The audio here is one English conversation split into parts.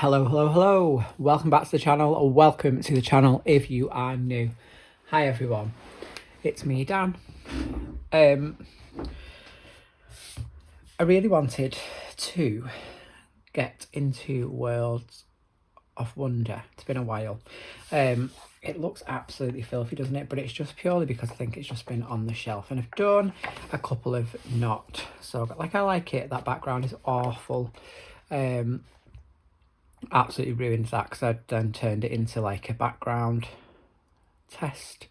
Hello. Welcome back to the channel, or welcome to the channel if you are new. Hi everyone, it's me, Dan. I really wanted to get into Worlds of Wonder. It's been a while. It looks absolutely filthy, doesn't it? But it's just purely because I think it's just been on the shelf, and I've done a couple of not. So like, I like it. That background is awful. Absolutely ruined that because I then turned it into like a background test.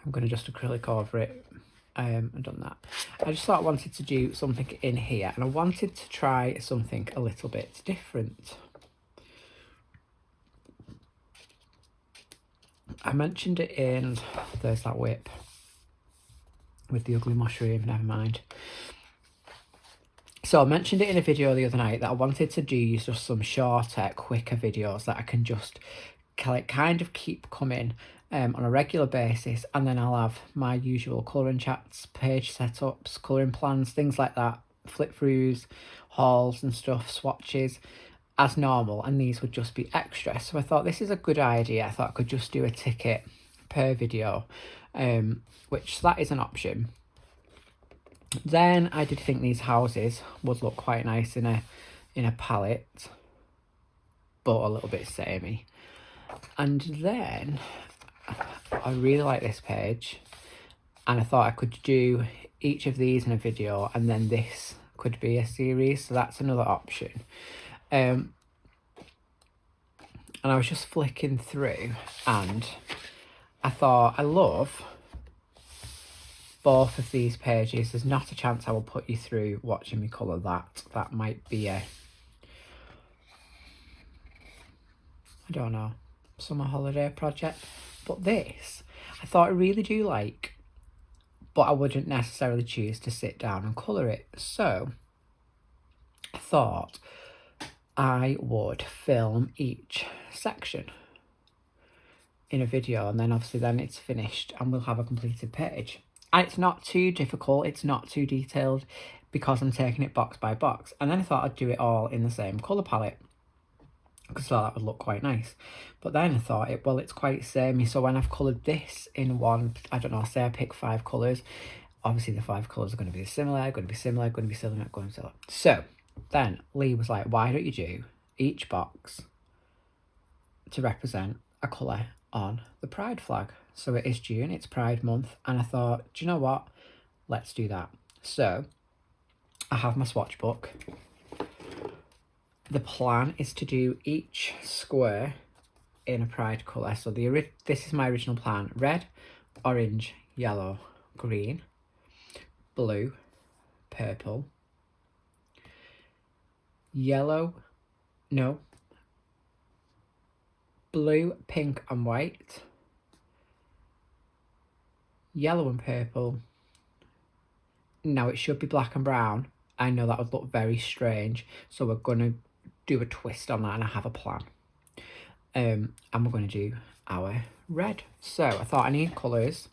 I'm going to just acrylic over it. I've done that. I just thought I wanted to do something in here, and I wanted to try something a little bit different. I mentioned it in, there's that whip with the ugly mushroom, never mind. So I mentioned it in a video the other night that I wanted to do just some shorter, quicker videos that I can just kind of keep coming on a regular basis, and then I'll have my usual colouring chats, page setups, colouring plans, things like that, flip throughs, hauls and stuff, swatches as normal, and these would just be extra. So I thought this is a good idea. I thought I could just do a ticket per video, which that is an option. Then I did think these houses would look quite nice in a palette, but a little bit samey. And then I really like this page, and I thought I could do each of these in a video, and then this could be a series, so that's another option. And I was just flicking through, and I thought, I love both of these pages. There's not a chance I will put you through watching me colour that. That might be a, I don't know, summer holiday project. But this, I thought I really do like, but I wouldn't necessarily choose to sit down and colour it. So I thought I would film each section in a video, and then obviously then it's finished and we'll have a completed page. And it's not too difficult, it's not too detailed, because I'm taking it box by box. And then I thought I'd do it all in the same colour palette, because I thought that would look quite nice. But then I thought, it's quite samey, so when I've coloured this in one, I don't know, say I pick 5 colours, obviously the 5 colours are going to be similar, going to be similar. So then Lee was like, why don't you do each box to represent a colour on the Pride flag? So it is June, it's Pride month, and I thought, do you know what? Let's do that. So I have my swatch book. The plan is to do each square in a Pride colour. So this is my original plan: red, orange, yellow, green, blue, purple, blue, pink and white, yellow and purple. Now it should be black and brown. I know that would look very strange, so we're going to do a twist on that, and I have a plan. And we're going to do our red. So I thought I need colours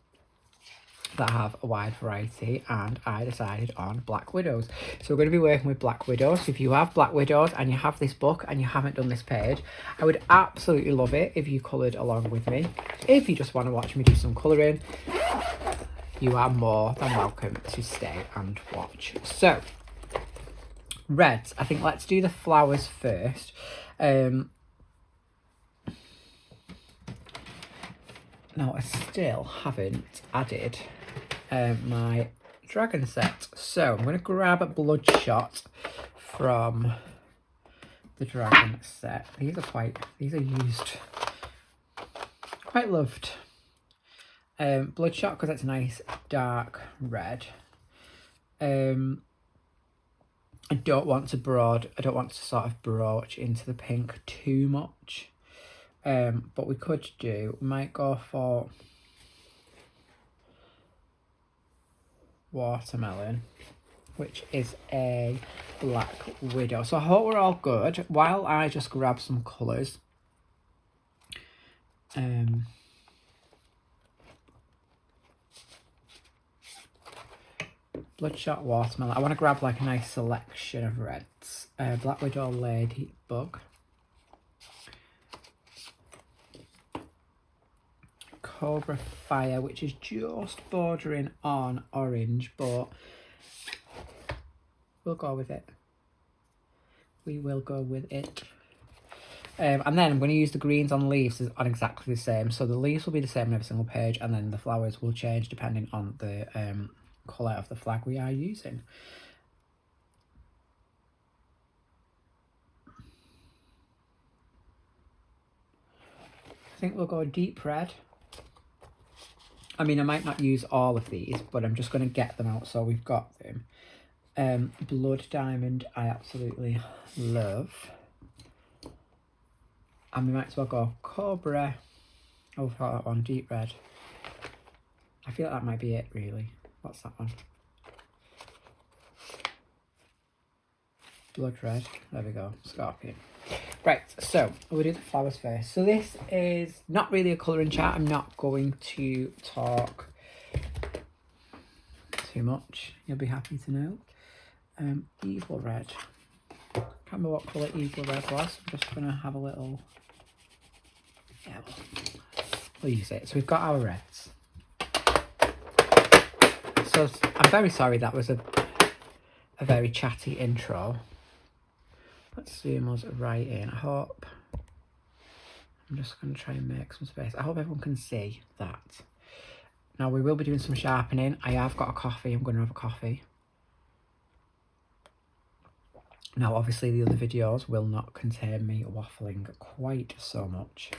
that have a wide variety, and I decided on Black Widows. So we're going to be working with Black Widows. If you have Black Widows and you have this book and you haven't done this page, I would absolutely love it if you coloured along with me. If you just want to watch me do some colouring, you are more than welcome to stay and watch. So reds, I think let's do the flowers first. Now I still haven't added my dragon set, so I'm going to grab a Bloodshot from the dragon set. These are used, quite loved. Bloodshot because it's a nice dark red. I don't want to sort of broach into the pink too much. But we might go for watermelon, which is a Black Widow. So I hope we're all good while I just grab some colours. Bloodshot, watermelon. I want to grab like a nice selection of reds. Black Widow, Ladybug. Cobra Fire, which is just bordering on orange, but we'll go with it. We will go with it. And then I'm going to use the greens on leaves on exactly the same. So the leaves will be the same on every single page, and then the flowers will change depending on the colour of the flag we are using. I think we'll go deep red. I mean, I might not use all of these, but I'm just going to get them out so we've got them. Blood Diamond, I absolutely love. And we might as well go Cobra. Oh, I thought that one, deep red. I feel like that might be it, really. What's that one? Blood red. There we go. Scorpion. Right, so we'll do the flowers first. So this is not really a colouring chart. I'm not going to talk too much. You'll be happy to know. Evil red. Can't remember what colour evil red was. I'm just going to have a little... Yeah, we'll use it. So we've got our reds. So I'm very sorry that was a very chatty intro. Let's zoom us right in. I hope... I'm just going to try and make some space. I hope everyone can see that. Now we will be doing some sharpening. I have got a coffee. I'm going to have a coffee. Now obviously the other videos will not contain me waffling quite so much,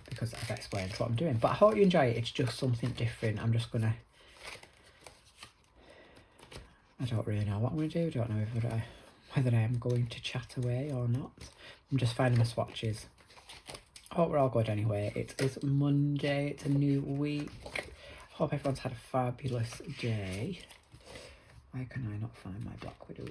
because I've explained what I'm doing. But I hope you enjoy it. It's just something different. I'm just going to... I don't really know what I'm going to do. I don't know whether I am going to chat away or not. I'm just finding my swatches. I hope we're all good anyway. It is Monday. It's a new week. Hope everyone's had a fabulous day. Why can I not find my Black Widows?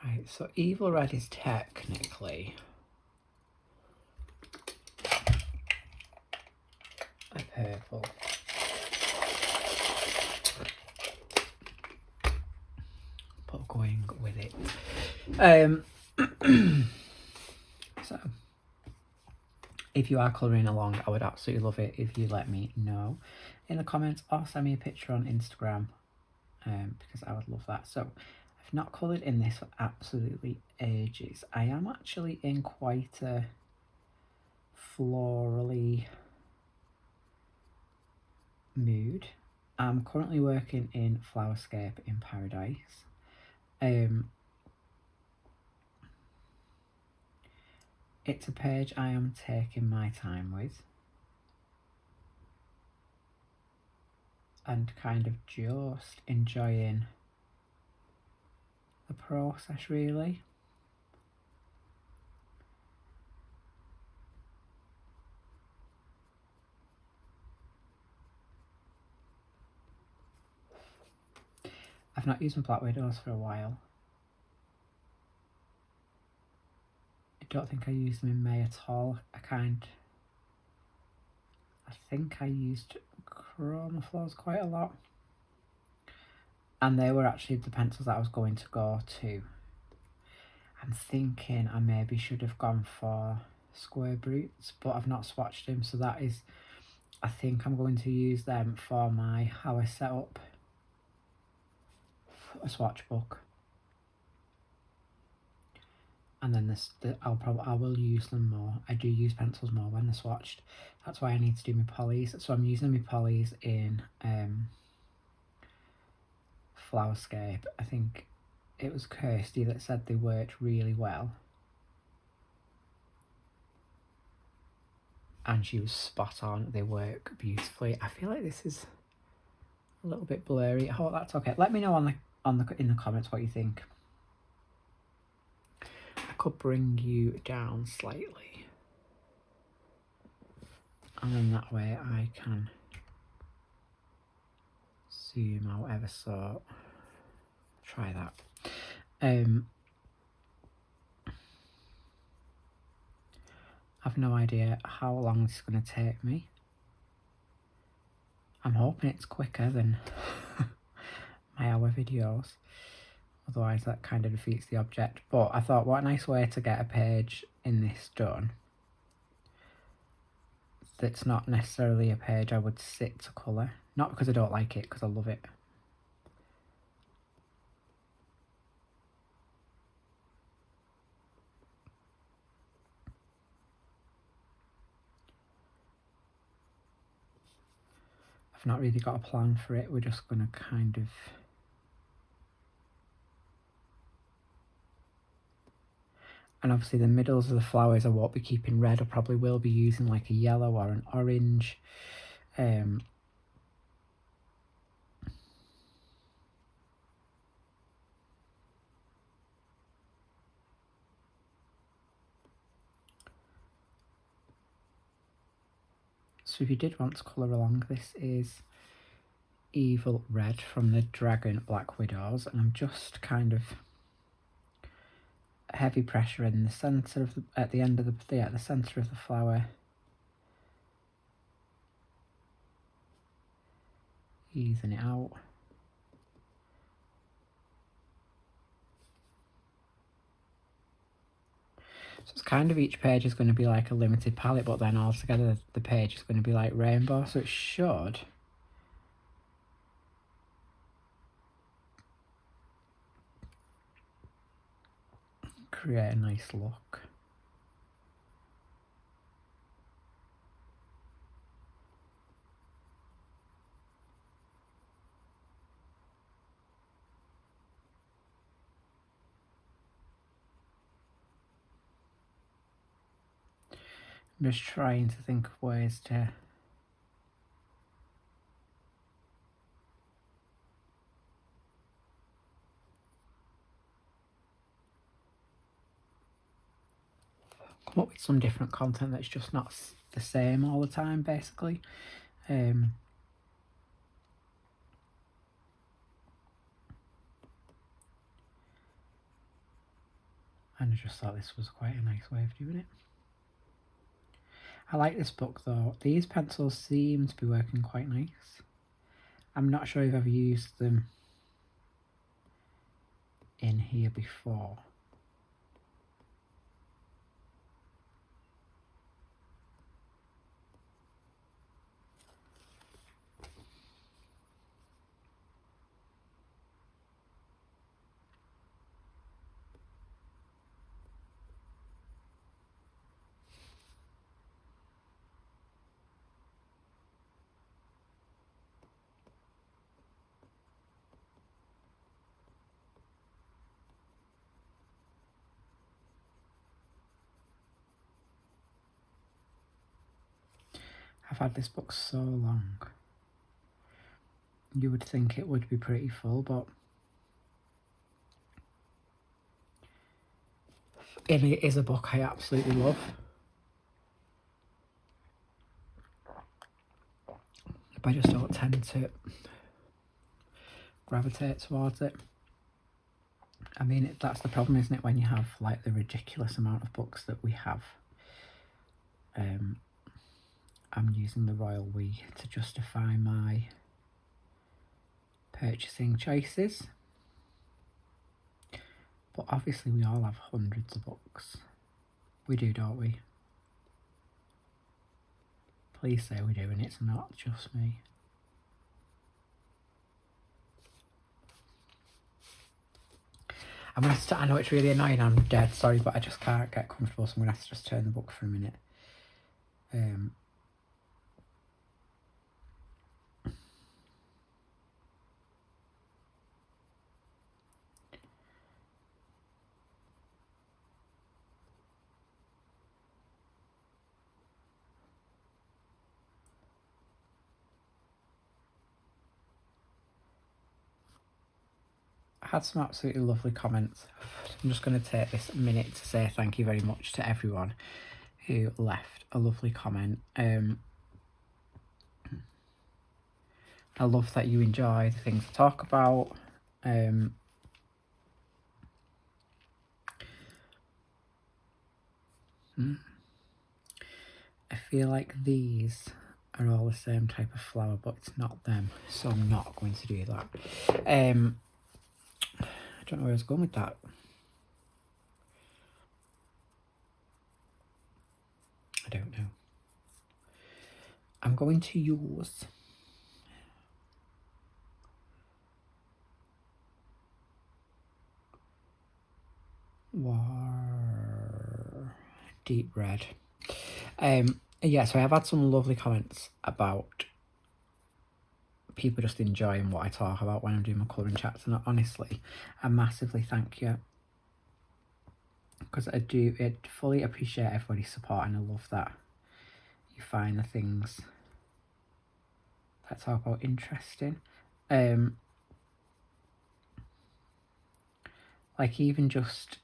Right, so Evil Red is technically a purple. But going with it. So, if you are colouring along, I would absolutely love it if you let me know in the comments or send me a picture on Instagram, because I would love that. So, I've not coloured in this for absolutely ages. I am actually in quite a florally mood. I'm currently working in Flowerscape in Paradise. It's a page I am taking my time with and kind of just enjoying the process, really. I've not used my Black Widows for a while. I don't think I used them in May at all. I think I used Chroma Flows quite a lot. And they were actually the pencils that I was going to go to. I'm thinking I maybe should have gone for Square Brutes, but I've not swatched them. So that is, I think I'm going to use them for my how I set up a swatch book. And then I will use them more. I do use pencils more when they're swatched. That's why I need to do my polys. So I'm using my polys in Flowerscape. I think it was Kirsty that said they worked really well. And she was spot on. They work beautifully. I feel like this is a little bit blurry. I hope that's okay. Let me know in the comments what you think. I could bring you down slightly, and then that way I can zoom out ever so. Try that. I've no idea how long this is going to take me. I'm hoping it's quicker than my hour videos. Otherwise that kind of defeats the object. But I thought, what a nice way to get a page in this done. That's not necessarily a page I would sit to colour. Not because I don't like it, because I love it. I've not really got a plan for it. We're just going to kind of... And obviously the middles of the flowers I won't be keeping red. I probably will be using like a yellow or an orange. So if you did want to colour along, this is Evil Red from the Dragon Black Widows, and I'm just kind of heavy pressure in the centre of at the end of the centre of the flower, easing it out. So it's kind of, each page is going to be like a limited palette, but then altogether the page is going to be like rainbow, so it should create a nice look. I'm just trying to think of ways to come up with some different content that's just not the same all the time, basically. And I just thought this was quite a nice way of doing it. I like this book though. These pencils seem to be working quite nice. I'm not sure if I've used them in here before. I've had this book so long. You would think it would be pretty full, but it is a book I absolutely love. But I just don't tend to gravitate towards it. I mean, that's the problem, isn't it, when you have like the ridiculous amount of books that we have. I'm using the royal we to justify my purchasing choices. But obviously we all have hundreds of books. We do, don't we? Please say we do, and it's not just me. I'm gonna start. I know it's really annoying. I'm dead sorry, but I just can't get comfortable, so I'm gonna have to just turn the book for a minute. I had some absolutely lovely comments. I'm just going to take this minute to say thank you very much to everyone who left a lovely comment. I love that you enjoy the things I talk about. feel like these are all the same type of flower, but it's not them, so I'm not going to do that. I don't know where I was going with that. I don't know. I'm going to use deep red. Yeah, so I have had some lovely comments about people just enjoying what I talk about when I'm doing my colouring chats, and honestly, I massively thank you, because I fully appreciate everybody's support, and I love that you find the things that I talk about interesting. Like even just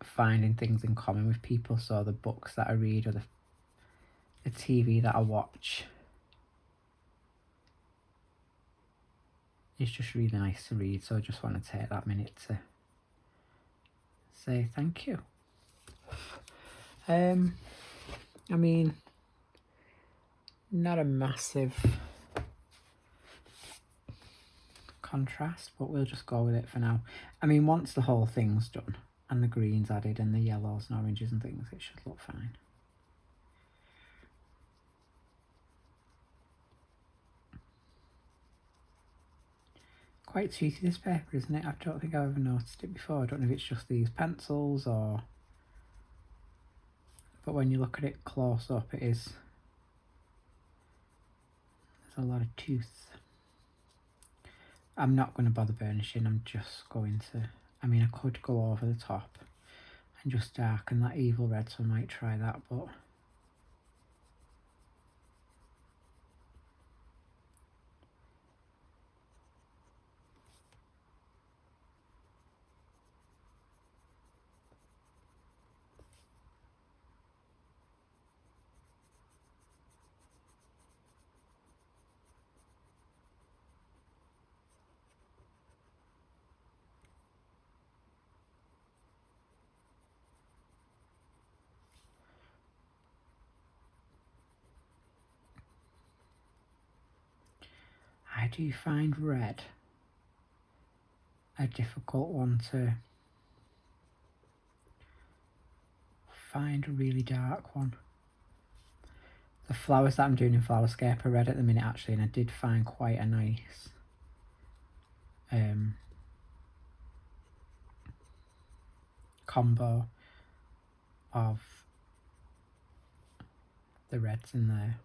finding things in common with people, so the books that I read or the TV that I watch, it's just really nice to read. So I just want to take that minute to say thank you. I mean, not a massive contrast, but we'll just go with it for now. I mean, once the whole thing's done and the greens added and the yellows and oranges and things, it should look fine. Quite cheeky, this paper, isn't it? I don't think I've ever noticed it before. I don't know if it's just these pencils or... But when you look at it close up, it is... There's a lot of tooth. I'm not going to bother burnishing, I'm just going to... I mean, I could go over the top and just darken that evil red, so I might try that, but... I do find red a difficult one to find a really dark one. The flowers that I'm doing in Flowerscape are red at the minute actually, and I did find quite a nice combo of the reds in there.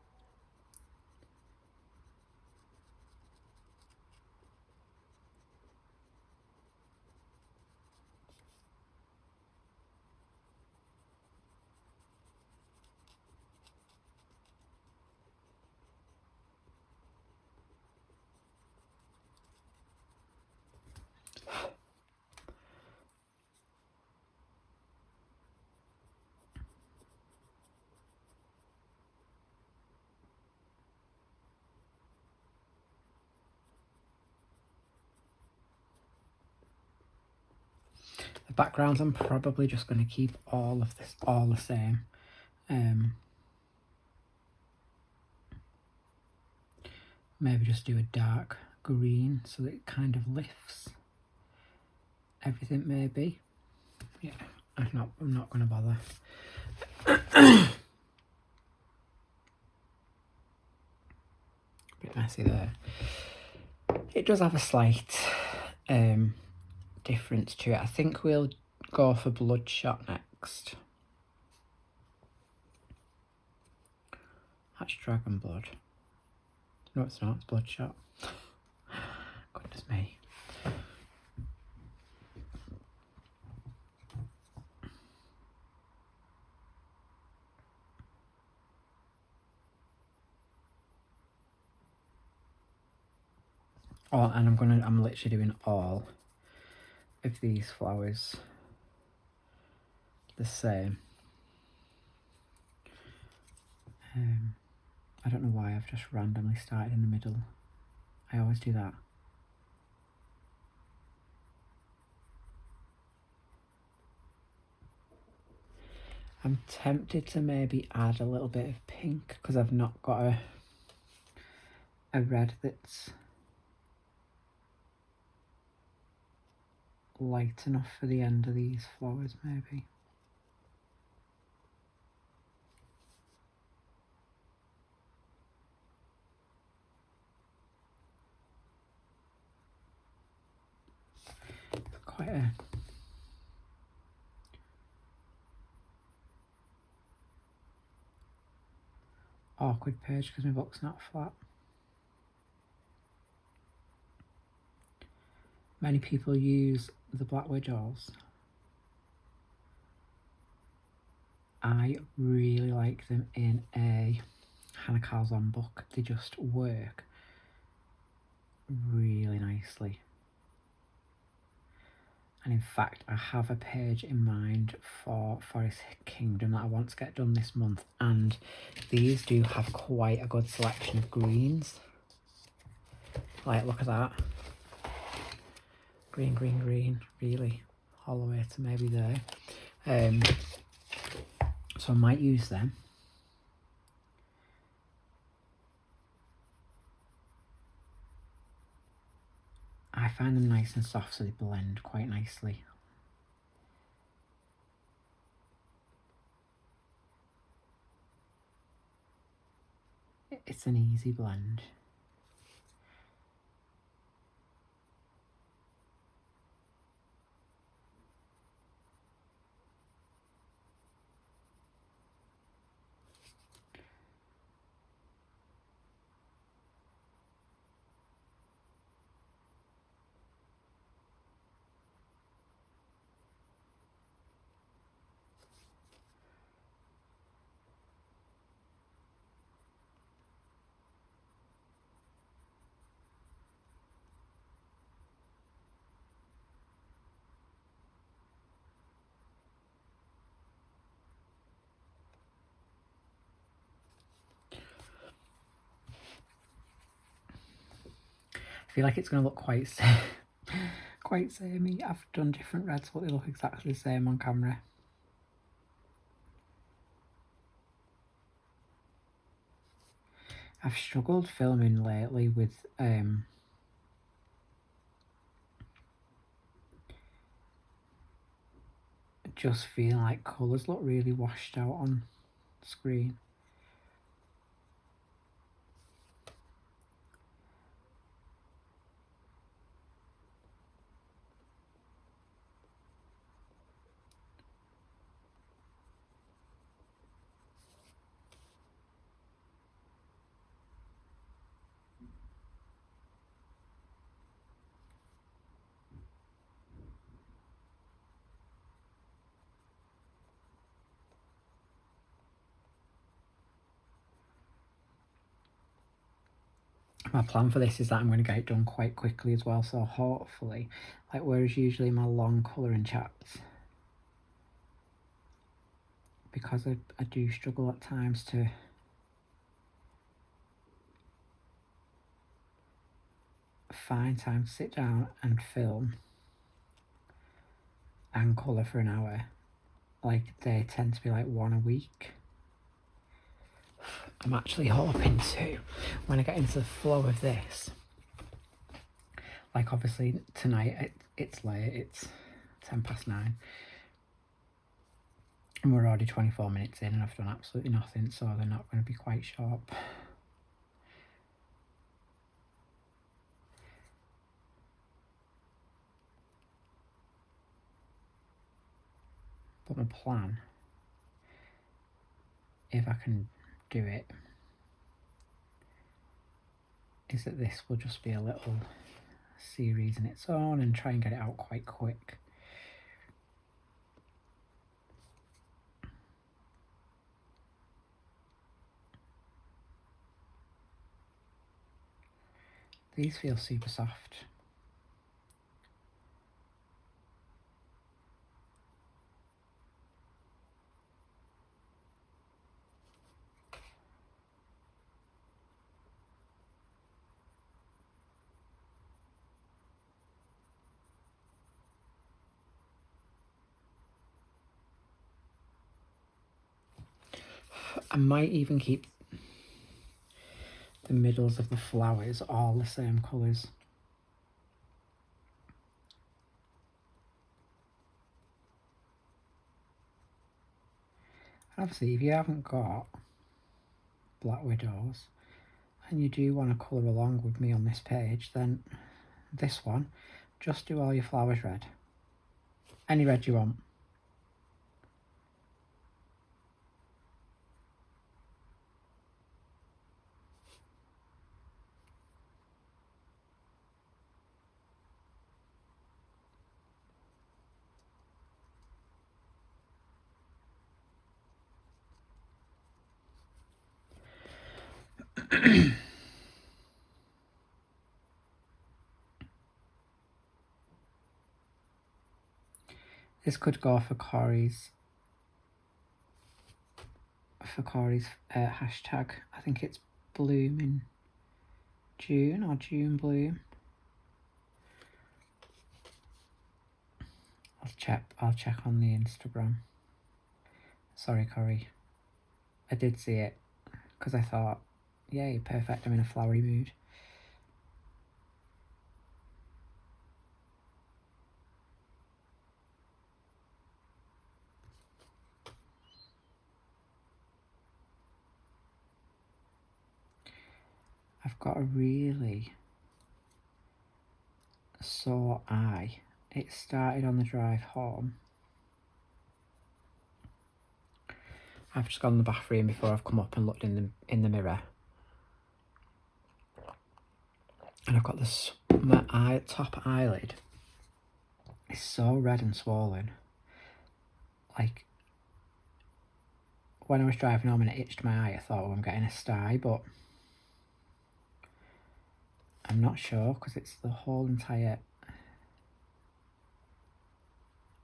The backgrounds, I'm probably just going to keep all of this all the same. Maybe just do a dark green so that it kind of lifts everything maybe. Yeah, I'm not going to bother. Bit messy there. It does have a slight difference to it. I think we'll go for Bloodshot next. That's Dragon Blood. No, it's not. It's Bloodshot. Goodness me. Oh, and I'm literally doing all of these flowers the same. I don't know why I've just randomly started in the middle. I always do that. I'm tempted to maybe add a little bit of pink because I've not got a red that's light enough for the end of these flowers maybe. It's quite a awkward page because my book's not flat. Many people use the black widows. I really like them in a Hannah Calzon book. They just work really nicely. And in fact, I have a page in mind for Forest Kingdom that I want to get done this month, and these do have quite a good selection of greens. Like, look at that. Green, green, green, really, all the way to maybe there. So I might use them. I find them nice and soft, so they blend quite nicely. It's an easy blend. I feel like it's going to look quite samey. I've done different reds, but they look exactly the same on camera. I've struggled filming lately with just feeling like colours look really washed out on screen. My plan for this is that I'm going to get it done quite quickly as well, so hopefully, like whereas usually my long colouring chats, because I do struggle at times to find time to sit down and film and colour for an hour, like they tend to be like one a week. I'm actually hoping to, when I get into the flow of this, like obviously tonight it's late, it's 9:10, and we're already 24 minutes in and I've done absolutely nothing, so they're not going to be quite sharp. But my plan, if I can do it, is that this will just be a little series in its own and try and get it out quite quick. These feel super soft. I might even keep the middles of the flowers all the same colours. Obviously, if you haven't got black widows and you do want to colour along with me on this page, then this one, just do all your flowers red. Any red you want. This could go for Corey's hashtag. I think it's Bloom in June or June Bloom. I'll check on the Instagram. Sorry, Corey. I did see it because I thought, yay, perfect, I'm in a flowery mood. I've got a really sore eye. It started on the drive home. I've just gone in the bathroom before I've come up and looked in the mirror. And I've got this, my top eyelid is so red and swollen. Like, when I was driving home and it itched my eye, I thought, oh, I'm getting a sty, but I'm not sure because it's the whole entire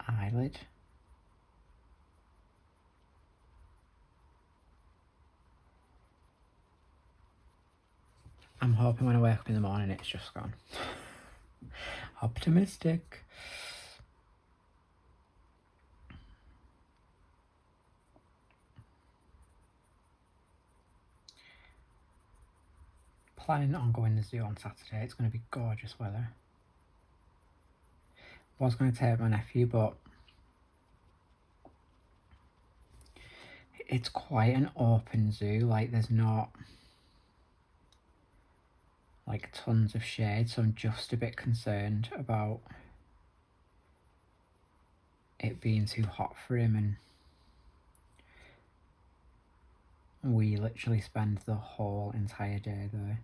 eyelid. I'm hoping when I wake up in the morning it's just gone. Optimistic. Planning on going to the zoo on Saturday. It's going to be gorgeous weather. Was going to take my nephew, but it's quite an open zoo. Like, there's not like tons of shade, so I'm just a bit concerned about it being too hot for him, and we literally spend the whole entire day there.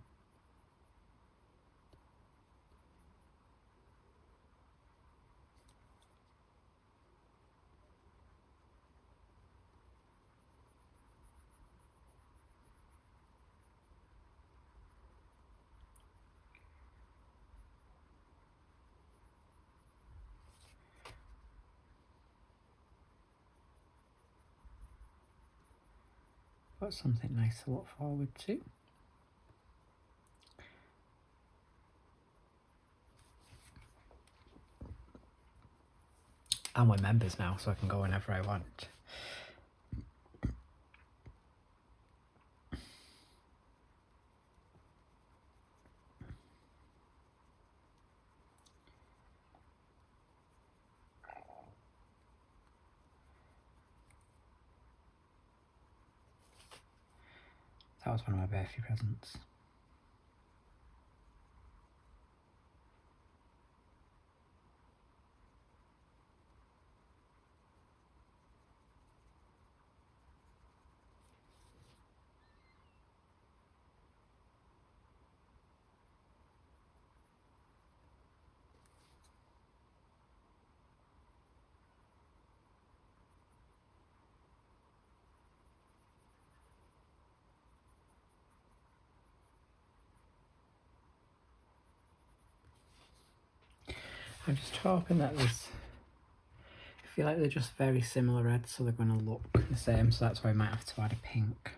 Got something nice to look forward to. And we're members now, so I can go whenever I want. That was one of my birthday presents. I'm just hoping that there's, I feel like they're just very similar reds, so they're going to look the same, so that's why I might have to add a pink.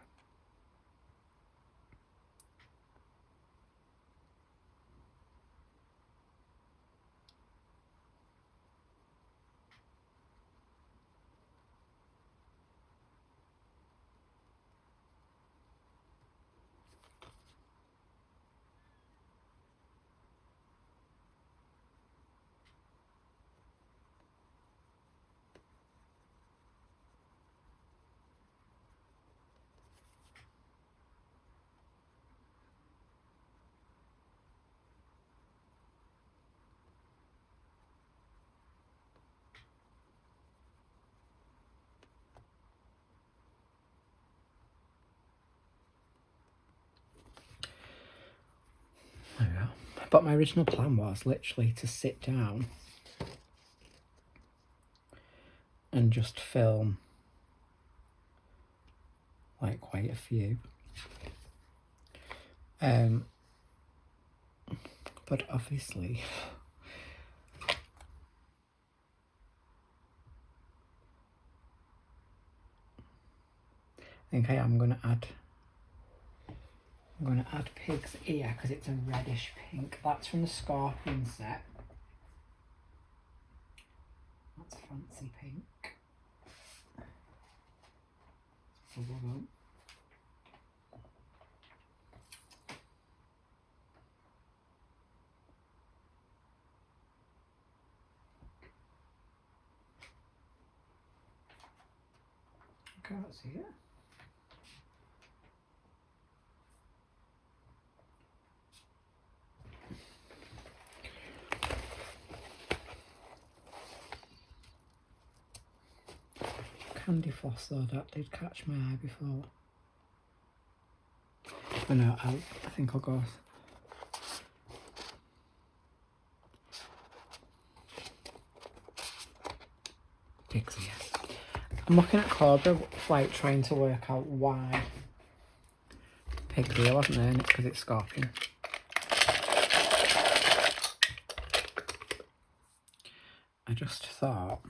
There we go. But my original plan was literally to sit down and just film like quite a few. But obviously I think I'm going to add Pig's ear because it's a reddish pink. That's from the Scorpion set. That's fancy pink. Bubblegum. I can't see it. Candy floss though, that did catch my eye before. But no, I think I'll go Pig's ear. I'm looking at Cobra Flight trying to work out why Pig's ear wasn't there, and it's because it's Scorpion. I just thought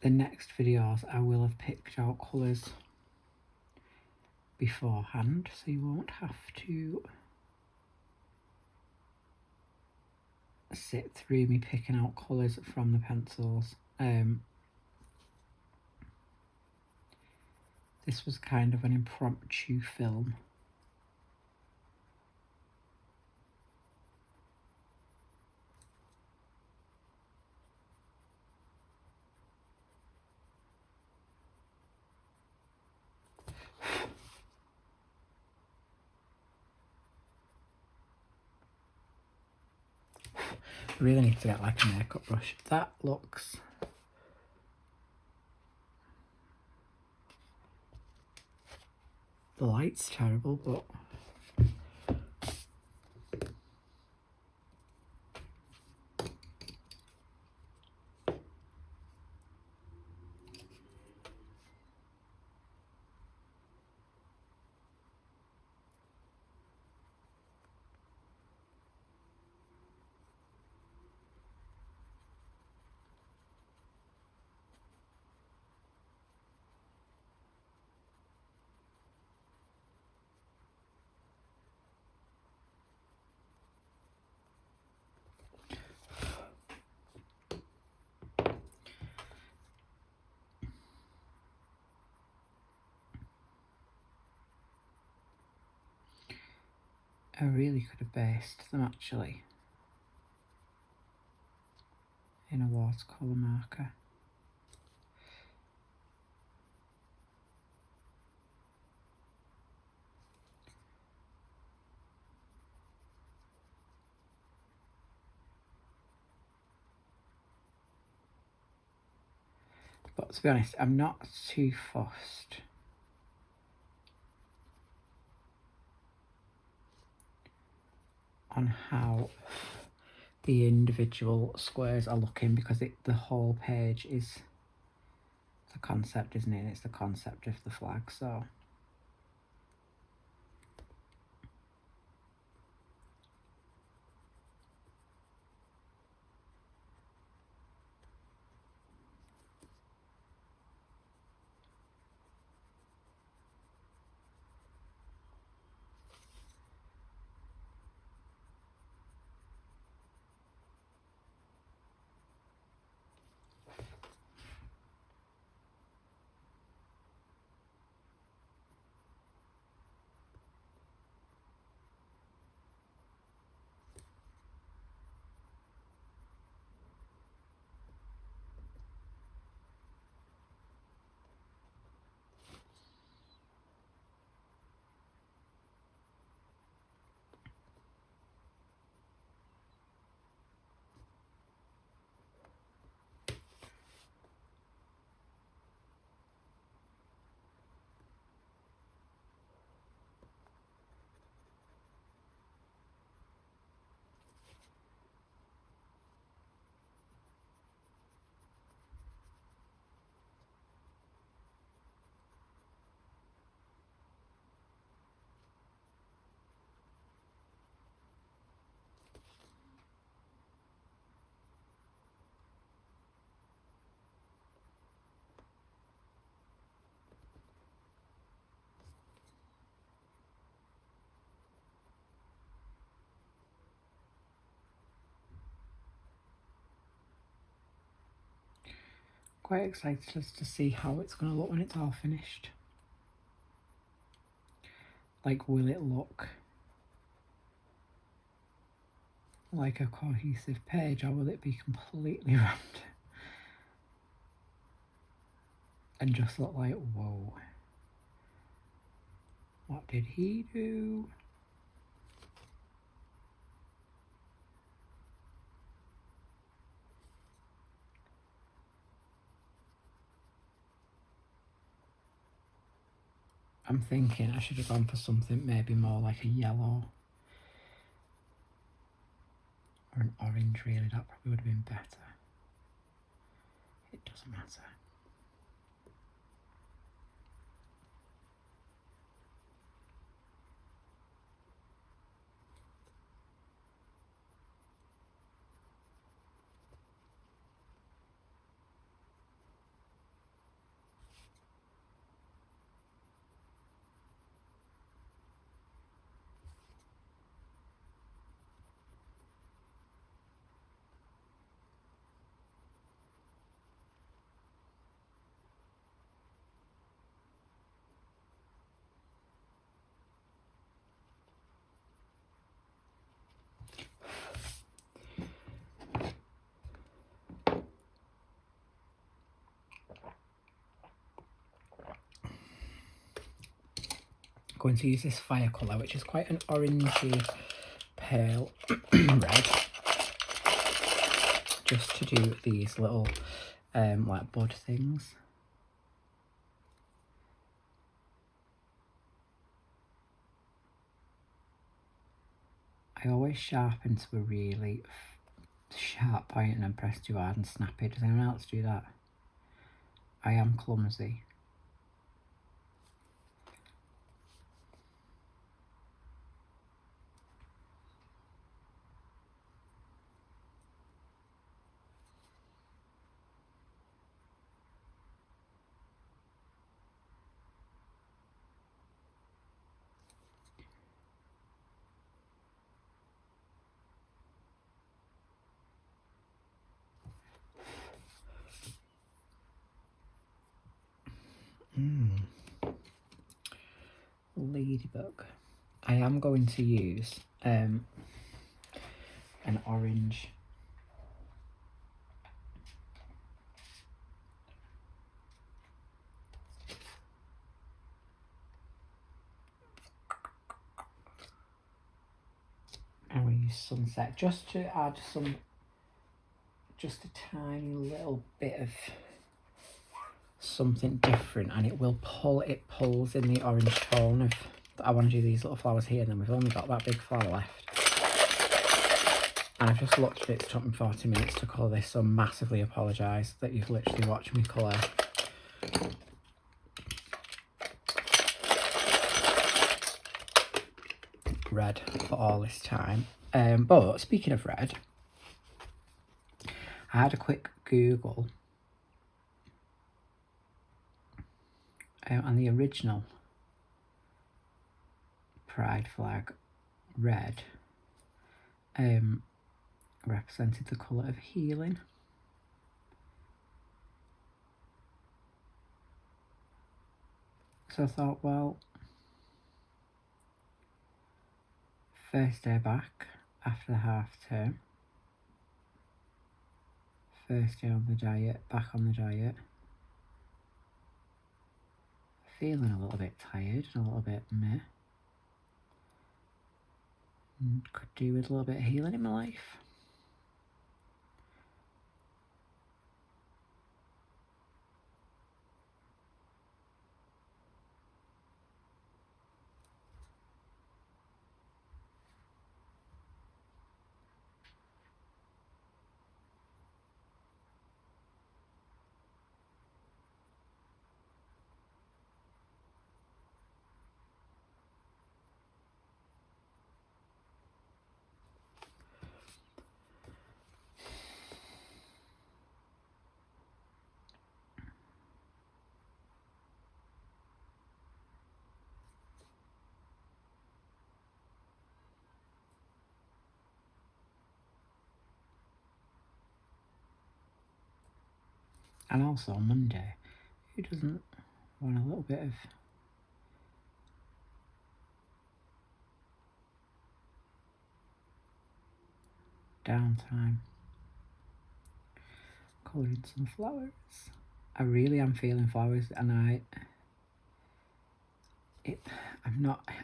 the next videos I will have picked out colours beforehand, so you won't have to sit through me picking out colours from the pencils. This was kind of an impromptu film. I really need to get like a makeup brush. That looks... The light's terrible, but... I really could have based them actually in a watercolour marker. But to be honest, I'm not too fussed on how the individual squares are looking, because the whole page is the concept, isn't it? It's the concept of the flag, so... quite excited to see how it's going to look when it's all finished. Like, will it look like a cohesive page, or will it be completely round and just look like, whoa, what did he do? I'm thinking I should have gone for something maybe more like a yellow or an orange, really. That probably would have been better. It doesn't matter. Going to use this fire colour, which is quite an orangey pale red, just to do these little like bud things. I always sharpen to a really sharp point and then press too hard and snap it. Does anyone else do that? I am clumsy. Ladybug. I am going to use an orange I'm going to use sunset just to add some, just a tiny little bit of something different, and it will pull, it pulls in the orange tone of, I want to do these little flowers here, and then we've only got that big flower left. And I've just looked at it, it took me 40 minutes to colour this, so massively apologise that you've literally watched me colour red for all this time. But speaking of red, I had a quick Google and the original pride flag red represented the colour of healing. So I thought, well, first day back after the half term, first day on the diet, back on the diet, feeling a little bit tired and a little bit meh. Could do with a little bit of healing in my life. And also on Monday, who doesn't want a little bit of downtime? Colouring some flowers. I really am feeling flowers, and I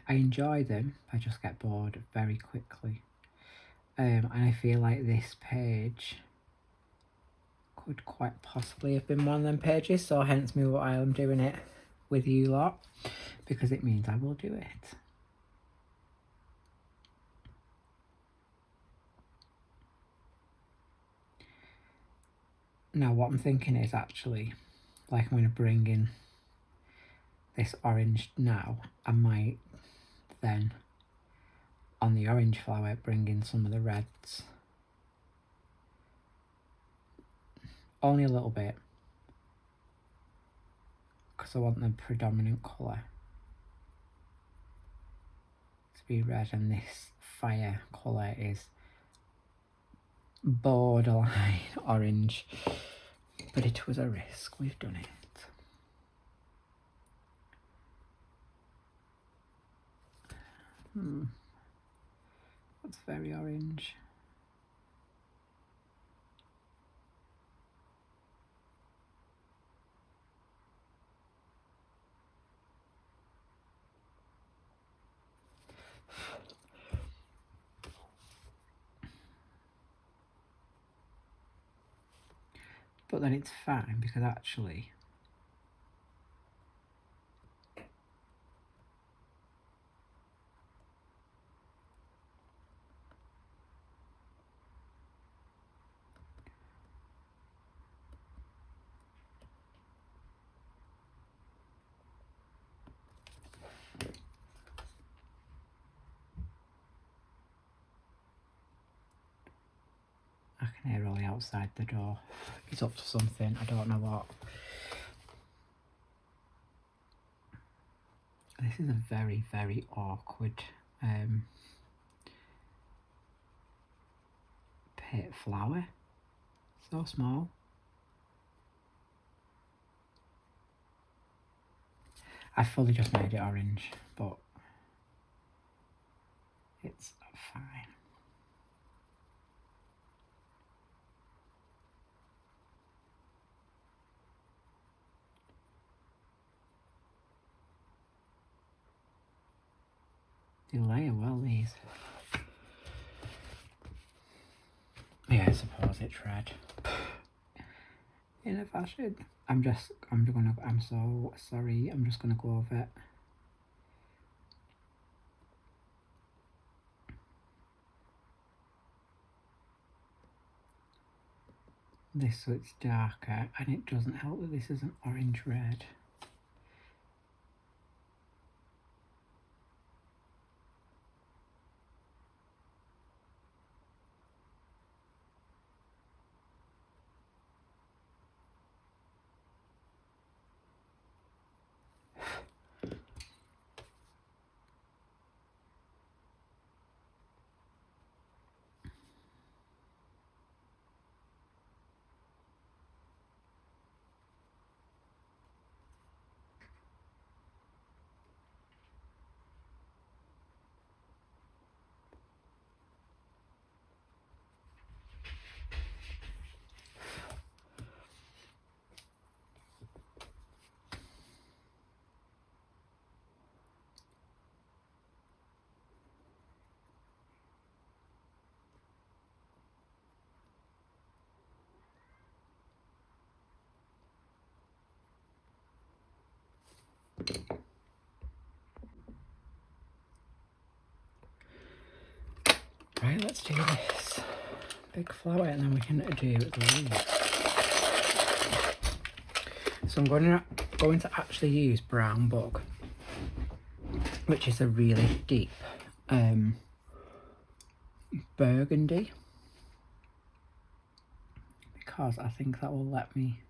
enjoy them, I just get bored very quickly. And I feel like this page could quite possibly have been one of them pages, so hence me why I'm doing it with you lot, because it means I will do it. Now what I'm thinking is actually, like, I'm going to bring in this orange now. I might then, on the orange flower, bring in some of the reds. Only a little bit, because I want the predominant colour to be red, and this fire colour is borderline orange. But it was a risk, we've done it. That's very orange. But then it's fine, because actually I can hear Ollie outside the door. He's up to something, I don't know what. This is a very, very awkward pit flower. So small. I fully just made it orange, but it's fine. They layer well, these. Yeah, I suppose it's red. In a fashion. I'm so sorry, I'm just gonna go over it. This, so it's darker, and it doesn't help that this is an orange red. Right, let's do this big flower, and then we can do the leaves. So I'm going to actually use Brown Bug, which is a really deep burgundy, because I think that will let me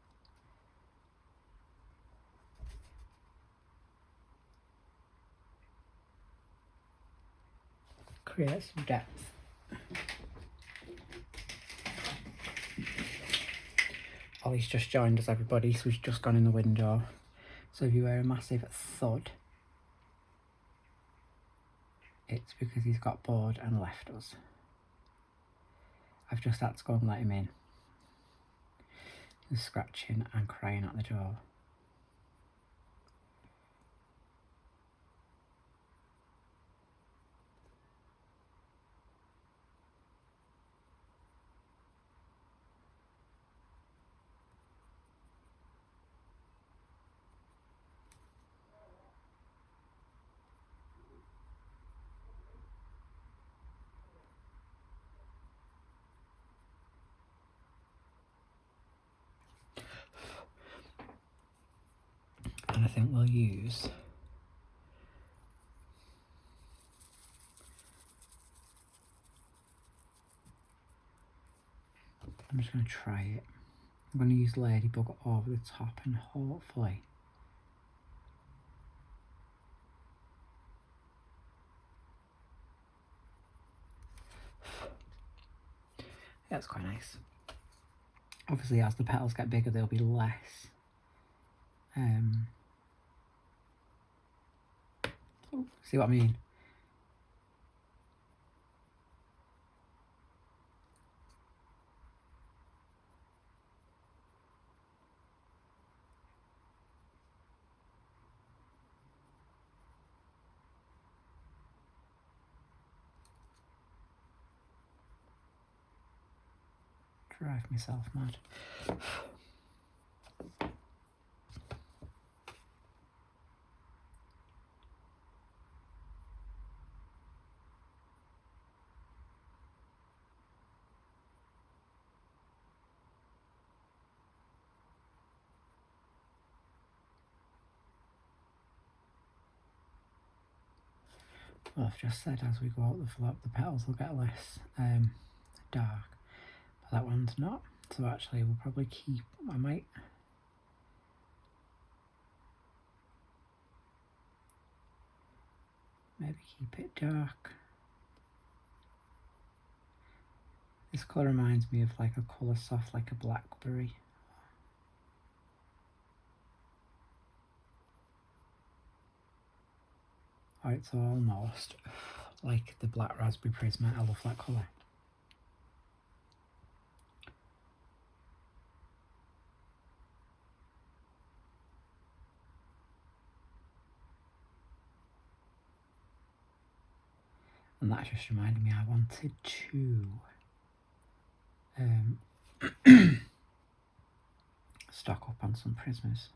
create some depth. Ollie's just joined us, everybody, so he's just gone in the window. So if you hear a massive thud, it's because he's got bored and left us. I've just had to go and let him in. He's scratching and crying at the door. And I think we'll use I'm just going to try it. I'm going to use Ladybug over the top and hopefully that's quite nice. Obviously as the petals get bigger there'll be less see what I mean? Drive myself mad. Well, I've just said as we go out the flop the petals will get less dark, but that one's not, so actually we'll probably keep, I might maybe keep it dark. This colour reminds me of like a colour soft like a blackberry. Oh, it's almost like the black raspberry prism. I love that colour. And that just reminded me I wanted to stock up on some prismas.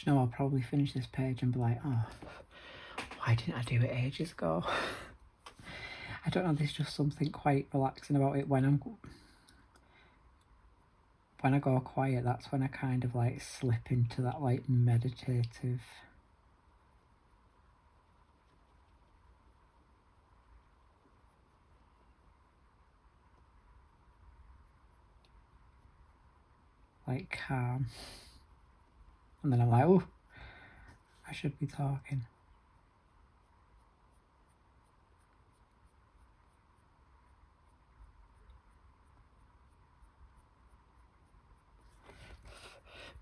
You know, I'll probably finish this page and be like, oh, why didn't I do it ages ago? I don't know, there's just something quite relaxing about it when I go quiet. That's when I kind of like slip into that like meditative like calm. And then I'm like, oh, I should be talking.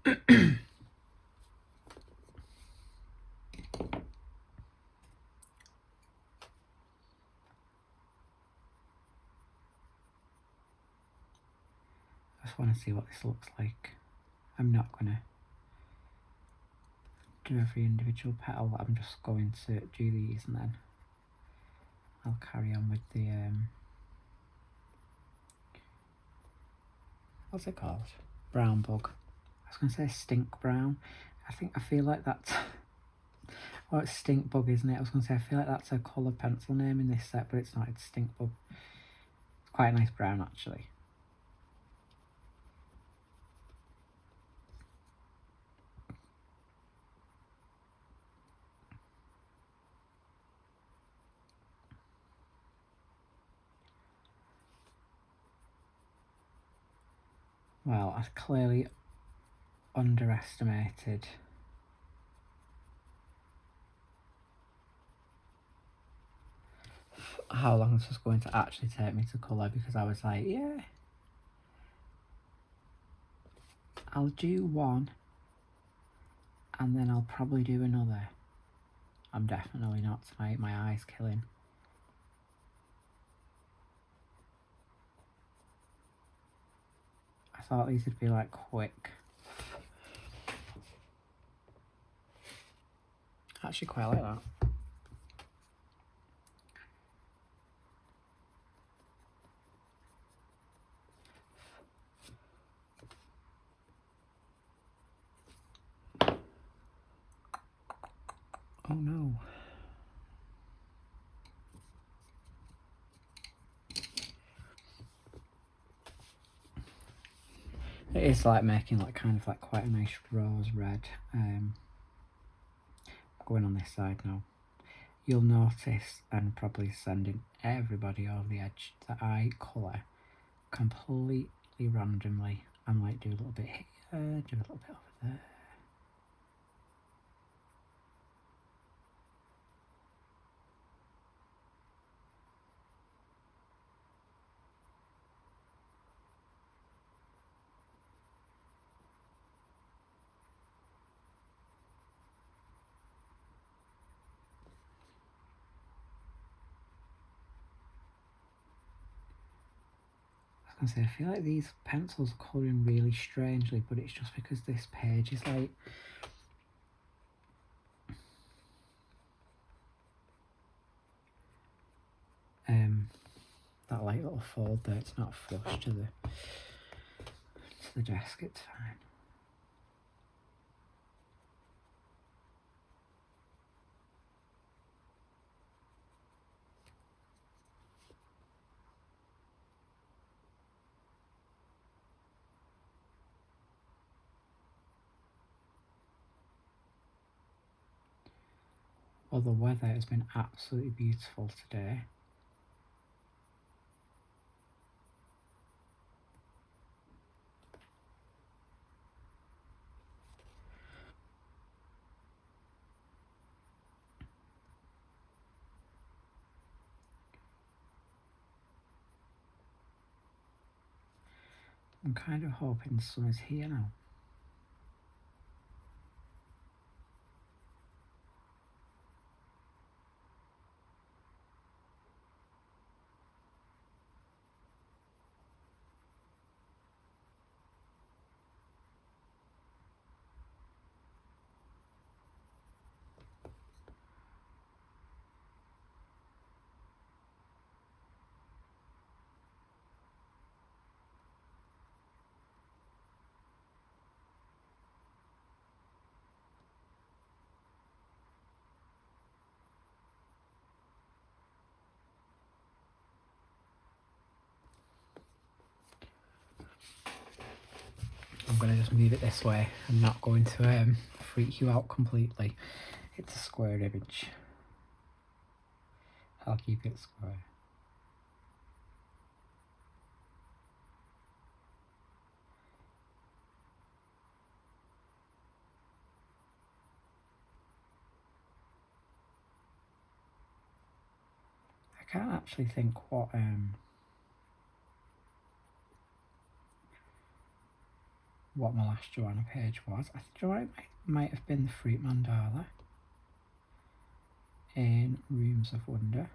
I just want to see what this looks like. I'm not going to do every individual petal. I'm just going to do these and then I'll carry on with the what's it called? Brown bug. I was going to say stink brown. I feel like that's oh, it's stink bug, isn't it? I was going to say I feel like that's a colour pencil name in this set, but it's not. It's stink bug. It's quite a nice brown actually. Well, I clearly underestimated how long this was going to actually take me to colour, because I was like, yeah, I'll do one and then I'll probably do another. I'm definitely not tonight, my eye's killing. I thought these would be like quick. I actually quite like that. Oh no. It is like making like kind of like quite a nice rose red. Going on this side now. You'll notice, and probably sending everybody over the edge, that I colour completely randomly. I might do a little bit here, do a little bit over there. I was going to say, I feel like these pencils are colouring really strangely, but it's just because this page is like that like little fold there, it's not flush to the desk, it's fine. Well, the weather has been absolutely beautiful today. I'm kind of hoping summer's here now. I'm going to just move it this way. I'm not going to freak you out completely. It's a square image. I'll keep it square. I can't actually think what what my last Joanna page was. I think it might have been the Fruit Mandala in Rooms of Wonder.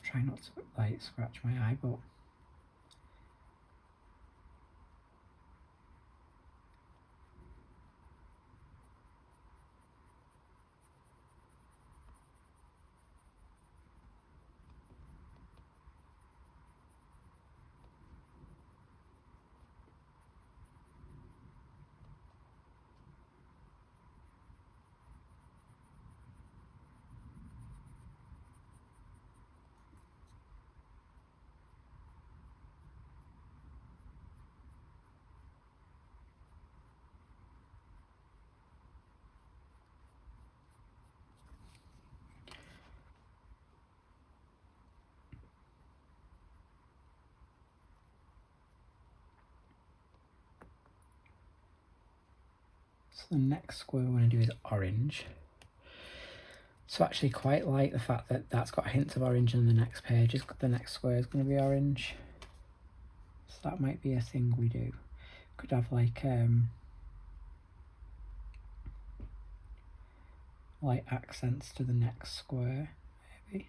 Try not to like scratch my eye, but so the next square we're going to do is orange. So I actually quite like the fact that that's got hints of orange in the next page. The next square is going to be orange. So that might be a thing we do. Could have like accents to the next square, maybe.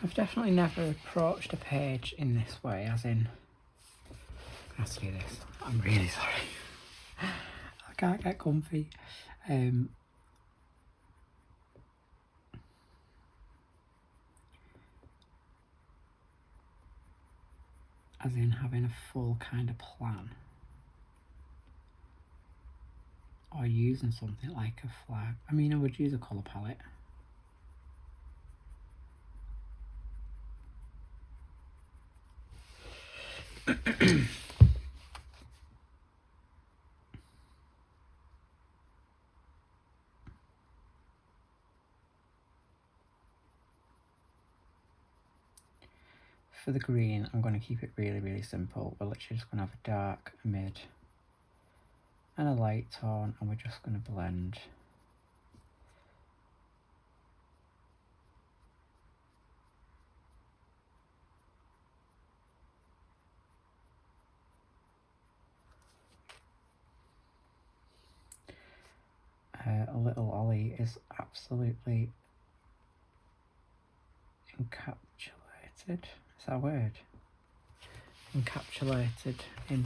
I've definitely never approached a page in this way, as in, I have to do this. I'm really sorry. I can't get comfy. As in having a full kind of plan. Or using something like a flag. I mean, I would use a colour palette. For the green, I'm going to keep it really, really simple. We're literally just going to have a dark, a mid, and a light tone, and we're just going to blend. A little Ollie is absolutely encapsulated. Is that a word? Encapsulated in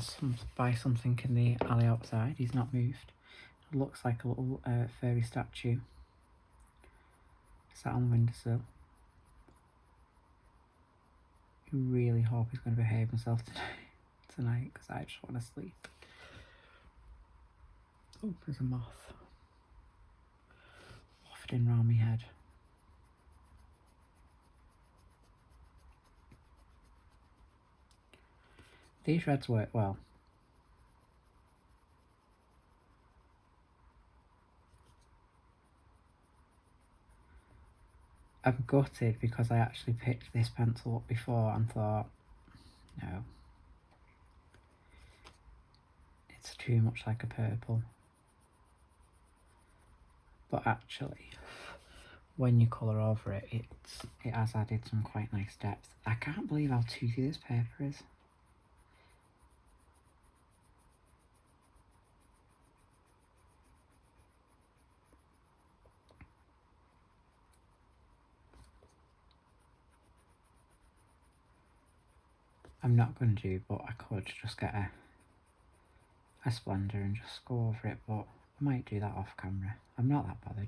by something in the alley outside. He's not moved. It looks like a little fairy statue sat on the windowsill. I really hope he's going to behave himself tonight because I just want to sleep. Oh, there's a moth wafting round my head. These reds work well. I'm gutted because I actually picked this pencil up before and thought, no, it's too much like a purple. But actually, when you colour over it, it has added some quite nice depth. I can't believe how toothy this paper is. I'm not going to do, but I could just get a Splendor and just go over it, but I might do that off camera. I'm not that bothered.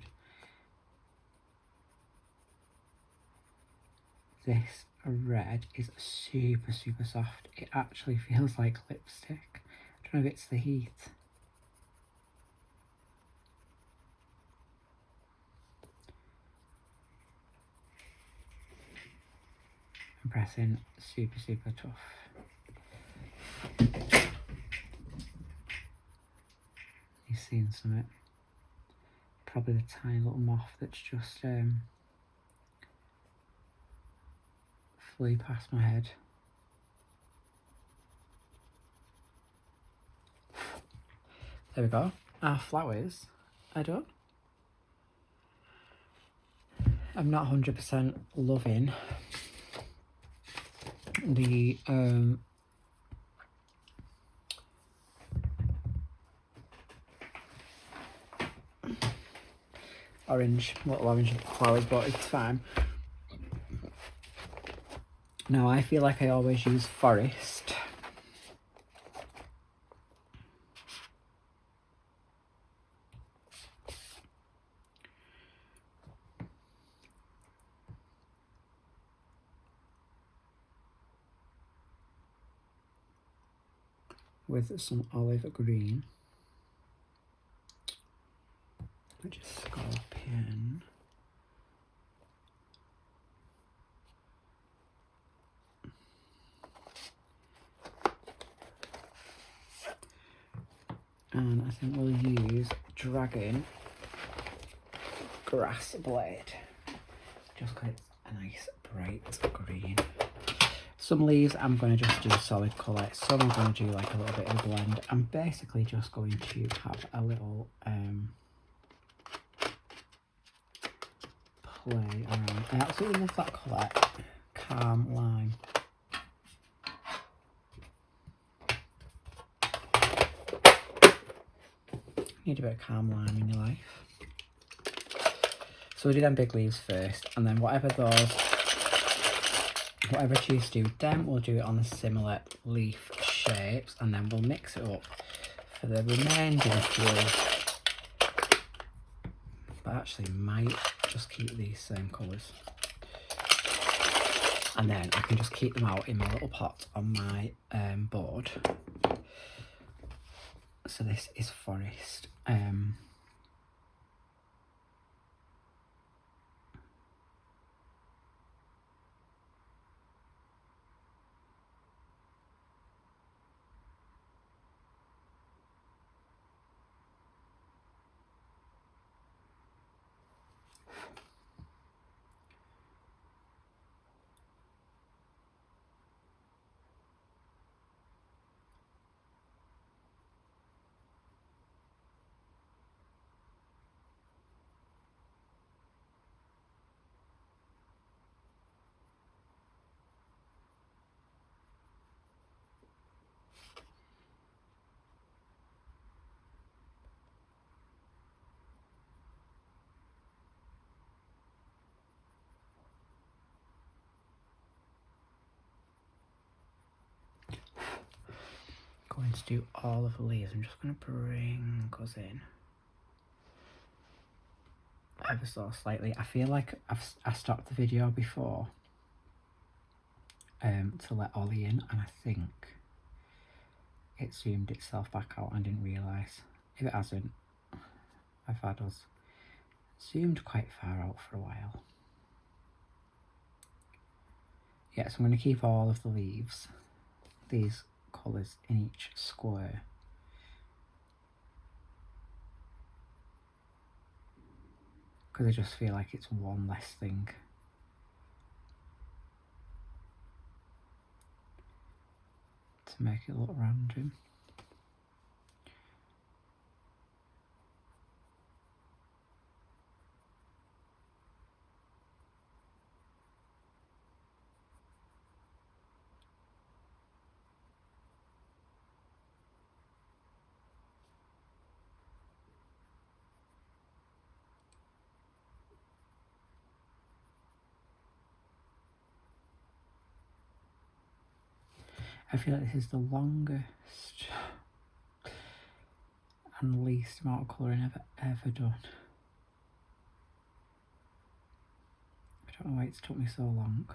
This red is super, super soft. It actually feels like lipstick. I don't know if it's the heat. I'm pressing super, super tough. You've seen something. Probably the tiny little moth that's just flew past my head. There we go. Our flowers are done. I'm not 100% loving the little orange flowers, but it's fine. Now I feel like I always use forest. With some olive green. Which is scorpion. And I think we'll use dragon grass blade. Just because it's a nice bright green. Some leaves I'm going to just do solid colour. Some I'm going to do like a little bit of a blend. I'm basically just going to have a little play around. I absolutely love that colour. Calm lime. Need a bit of calm lime in your life. So we'll do them big leaves first, and then whatever I choose to do with them, we'll do it on the similar leaf shapes, and then we'll mix it up for the remaining few. But actually might just keep these same colours. And then I can just keep them out in my little pot on my board. So this is forest. Going to do all of the leaves. I'm just going to bring us in ever so slightly. I feel like I stopped the video before to let Ollie in, and I think it zoomed itself back out. I didn't realise. If it hasn't, I've had us zoomed quite far out for a while. Yeah, so I'm going to keep all of the leaves, these colours in each square. Because I just feel like it's one less thing. To make it look random. I feel like this is the longest and least amount of colouring I've ever done. I don't know why it's took me so long.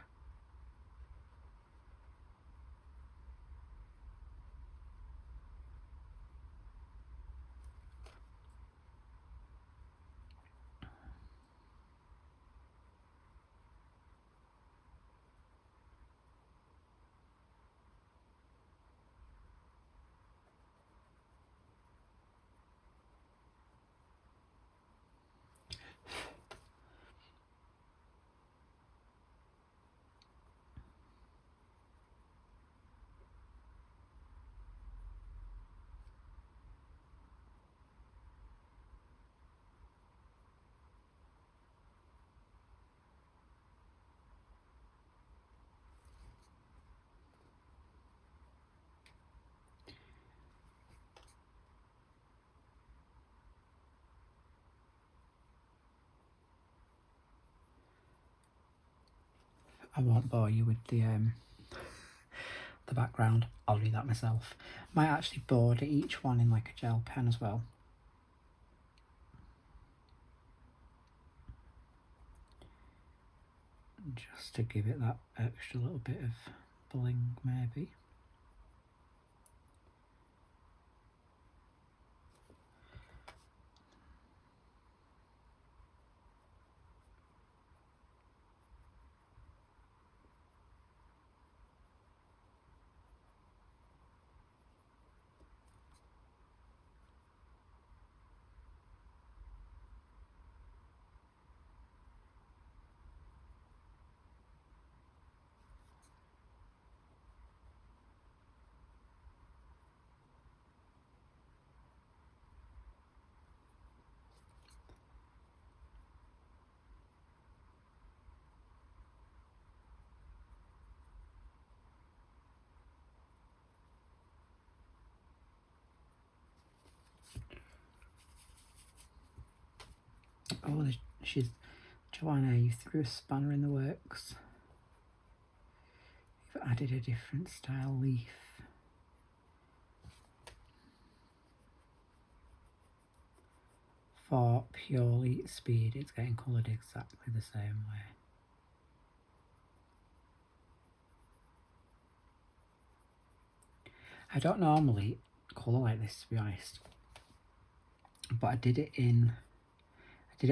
I won't bore you with the background. I'll do that myself. Might actually border each one in like a gel pen as well. Just to give it that extra little bit of bling maybe. Oh, Joanna, you threw a spanner in the works. You've added a different style leaf. For purely speed, it's getting coloured exactly the same way. I don't normally colour like this, to be honest, but I did it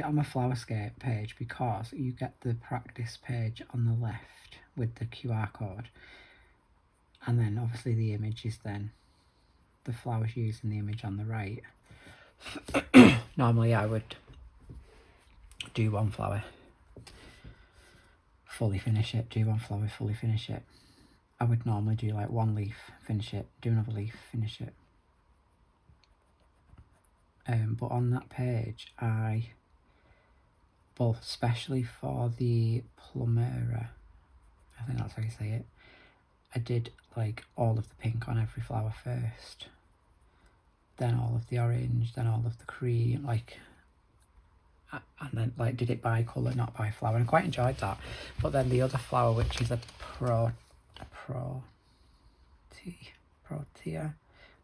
on my Flowerscape page because you get the practice page on the left with the QR code, and then obviously the image is then the flowers using the image on the right. Normally I would do one flower, fully finish it, do one flower, fully finish it. I would normally do like one leaf, finish it, do another leaf, finish it. But on that page, both especially for the Plumera, I think that's how you say it, I did like all of the pink on every flower first, then all of the orange, then all of the cream, like, and then like did it by colour, not by flower, and I quite enjoyed that. But then the other flower, which is a protea,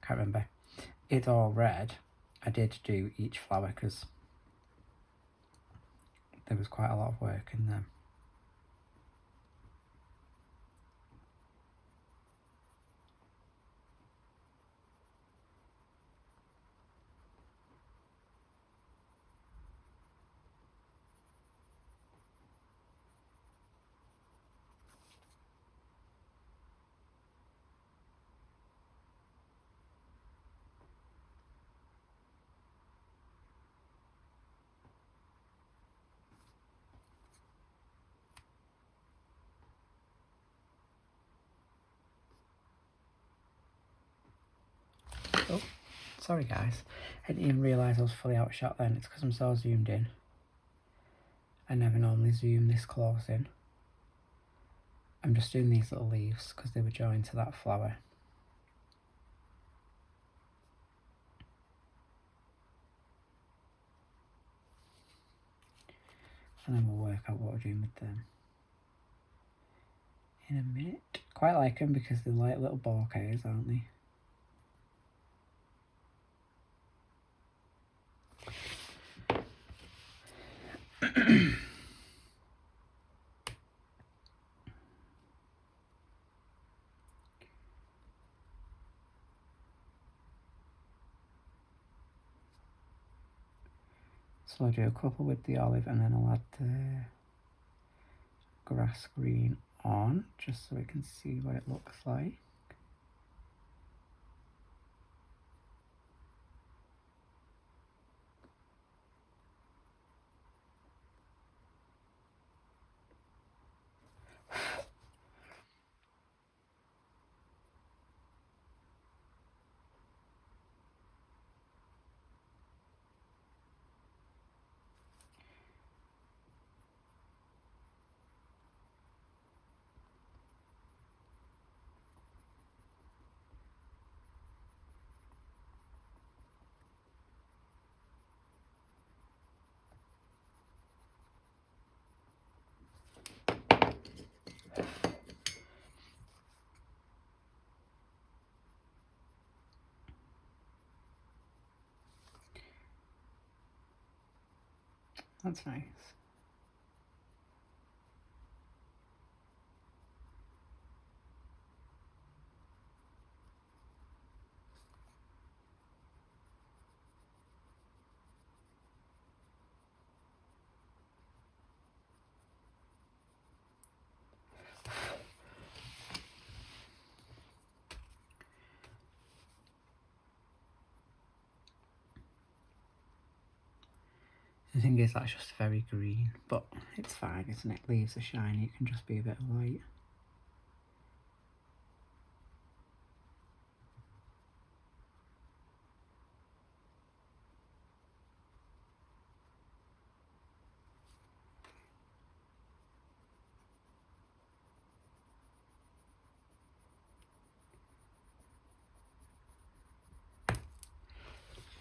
can't remember, it's all red. I did do each flower because there was quite a lot of work in them. Oh, sorry guys, I didn't even realise I was fully outshot then. It's because I'm so zoomed in. I never normally zoom this close in. I'm just doing these little leaves because they were joined to that flower. And then we'll work out what we're doing with them in a minute. Quite like them because they're like little bouquets, aren't they? So I'll do a couple with the olive and then I'll add the grass green on just so we can see what it looks like. That's nice. The thing is, that's just very green, but it's fine, isn't it? Leaves are shiny, it can just be a bit of white.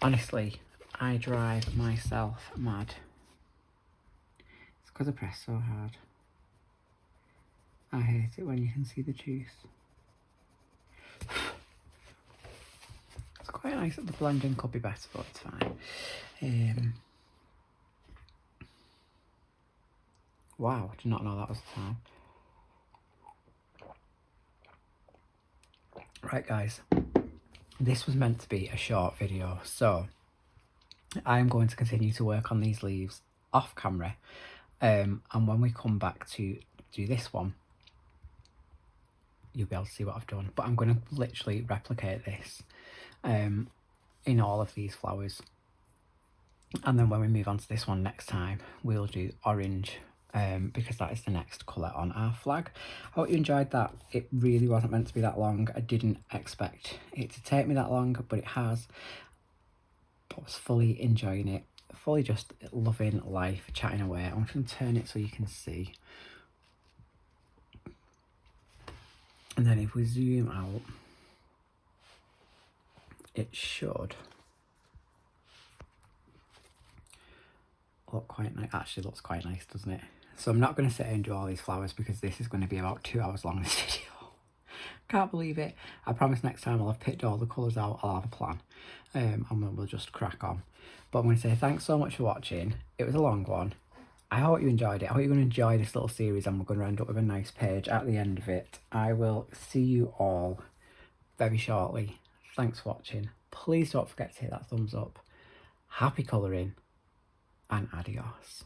Honestly, I drive myself mad. It's because I press so hard. I hate it when you can see the juice. It's quite nice that the blending could be better, but it's fine. Wow, I did not know that was the time. Right guys, this was meant to be a short video, so I am going to continue to work on these leaves off camera, and when we come back to do this one, you'll be able to see what I've done. But I'm going to literally replicate this in all of these flowers, and then when we move on to this one next time, we'll do orange, because that is the next colour on our flag. I hope you enjoyed that. It really wasn't meant to be that long. I didn't expect it to take me that long, but it has. But I was fully enjoying it, fully just loving life, chatting away. I'm just going to turn it so you can see. And then if we zoom out, it should look quite nice. Actually looks quite nice, doesn't it? So I'm not going to sit here and do all these flowers because this is going to be about 2 hours long, this video. Can't believe it. I promise next time I'll have picked all the colours out, I'll have a plan, and we'll just crack on. But I'm going to say thanks so much for watching. It was a long one. I hope you enjoyed it. I hope you're going to enjoy this little series, and we're going to end up with a nice page at the end of it. I will see you all very shortly. Thanks for watching. Please don't forget to hit that thumbs up. Happy colouring, and adios.